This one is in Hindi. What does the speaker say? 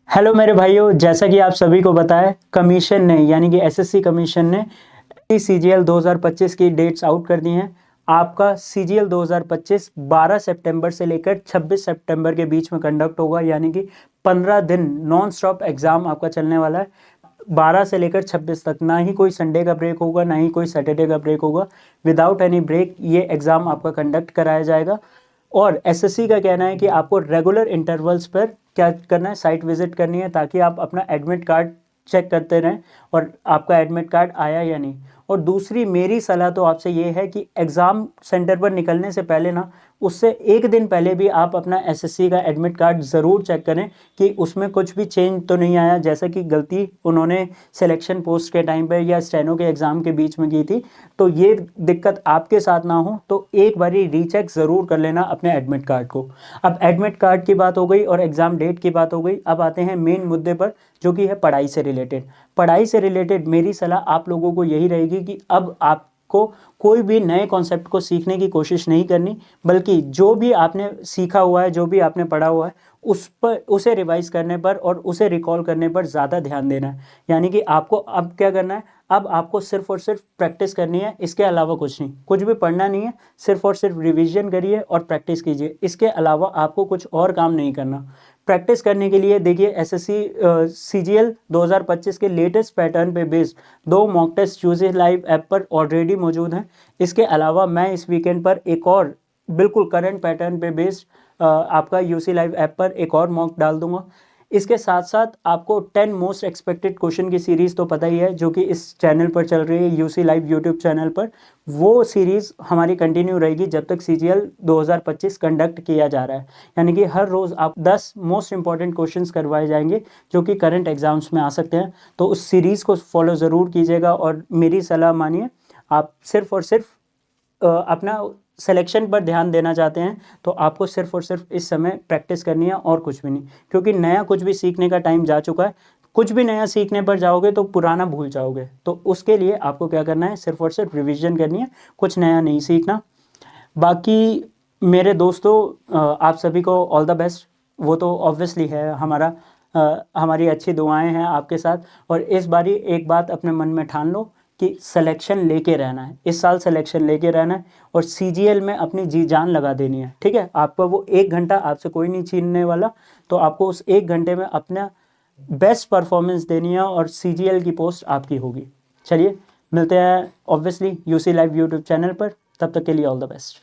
हेलो मेरे भाइयों, जैसा कि आप सभी को पता है कमीशन ने यानी कि एसएससी कमीशन ने सीजीएल 2025 की डेट्स आउट कर दी हैं। आपका सीजीएल 2025 12 सितंबर से लेकर 26 सितंबर के बीच में कंडक्ट होगा, यानी कि 15 दिन नॉन स्टॉप एग्जाम आपका चलने वाला है। 12 से लेकर 26 तक ना ही कोई संडे का ब्रेक होगा, ना ही कोई सैटरडे का ब्रेक होगा। विदाउट एनी ब्रेक ये एग्ज़ाम आपका कंडक्ट कराया जाएगा। और एसएससी का कहना है कि आपको रेगुलर इंटरवल्स पर क्या करना है, साइट विजिट करनी है, ताकि आप अपना एडमिट कार्ड चेक करते रहें और आपका एडमिट कार्ड आया या नहीं। और दूसरी मेरी सलाह तो आपसे ये है कि एग्ज़ाम सेंटर पर निकलने से पहले ना, उससे एक दिन पहले भी आप अपना एसएससी का एडमिट कार्ड ज़रूर चेक करें कि उसमें कुछ भी चेंज तो नहीं आया, जैसा कि गलती उन्होंने सिलेक्शन पोस्ट के टाइम पर या स्टेनो के एग्ज़ाम के बीच में की थी। तो ये दिक्कत आपके साथ ना हो, तो एक बारी रीचेक ज़रूर कर लेना अपने एडमिट कार्ड को। अब एडमिट कार्ड की बात हो गई और एग्ज़ाम डेट की बात हो गई, अब आते हैं मेन मुद्दे पर, जो कि है पढ़ाई से रिलेटेड। पढ़ाई से रिलेटेड मेरी सलाह आप लोगों को यही रहेगी कि अब आपको कोई भी नए कॉन्सेप्ट को सीखने की कोशिश नहीं करनी, बल्कि जो भी आपने सीखा हुआ है, जो भी आपने पढ़ा हुआ है, उस पर उसे रिवाइज करने पर और उसे रिकॉल करने पर ज़्यादा ध्यान देना है। यानी कि आपको अब क्या करना है, अब आपको सिर्फ और सिर्फ प्रैक्टिस करनी है, इसके अलावा कुछ नहीं, कुछ भी पढ़ना नहीं है, सिर्फ और सिर्फ रिवीजन करिए और प्रैक्टिस कीजिए। इसके अलावा आपको कुछ और काम नहीं करना। प्रैक्टिस करने के लिए देखिए, एसएससी सीजीएल 2025 के लेटेस्ट पैटर्न पे based 2 mock test UC live app पर ऑलरेडी मौजूद हैं। इसके अलावा मैं इस वीकेंड पर एक और बिल्कुल करंट पैटर्न पे बेस्ड आपका यूसी लाइव ऐप पर एक और मॉक डाल दूंगा। इसके साथ साथ आपको 10 मोस्ट एक्सपेक्टेड क्वेश्चन की सीरीज़ तो पता ही है, जो कि इस चैनल पर चल रही है, यूसी लाइव यूट्यूब चैनल पर। वो सीरीज़ हमारी कंटिन्यू रहेगी जब तक सीजीएल 2025 कंडक्ट किया जा रहा है। यानी कि हर रोज़ आप 10 मोस्ट इंपॉर्टेंट क्वेश्चंस करवाए जाएंगे, जो कि करंट एग्जाम्स में आ सकते हैं। तो उस सीरीज़ को फॉलो ज़रूर कीजिएगा और मेरी सलाह मानिए। आप सिर्फ और सिर्फ अपना सिलेक्शन पर ध्यान देना चाहते हैं, तो आपको सिर्फ और सिर्फ इस समय प्रैक्टिस करनी है और कुछ भी नहीं, क्योंकि नया कुछ भी सीखने का टाइम जा चुका है। कुछ भी नया सीखने पर जाओगे तो पुराना भूल जाओगे। तो उसके लिए आपको क्या करना है, सिर्फ और सिर्फ रिवीजन करनी है, कुछ नया नहीं सीखना। बाकी मेरे दोस्तों, आप सभी को ऑल द बेस्ट। वो तो ऑब्वियसली है, हमारी अच्छी दुआएं हैं आपके साथ। और इस बारी एक बात अपने मन में ठान लो कि सिलेक्शन लेके रहना है, इस साल सिलेक्शन लेके रहना है और सीजीएल में अपनी जी जान लगा देनी है। ठीक है, आपको वो 1 घंटा आपसे कोई नहीं छीनने वाला, तो आपको उस 1 घंटे में अपना बेस्ट परफॉर्मेंस देनी है और सीजीएल की पोस्ट आपकी होगी। चलिए मिलते हैं obviously UC live YouTube channel पर, तब तक के लिए ऑल द बेस्ट।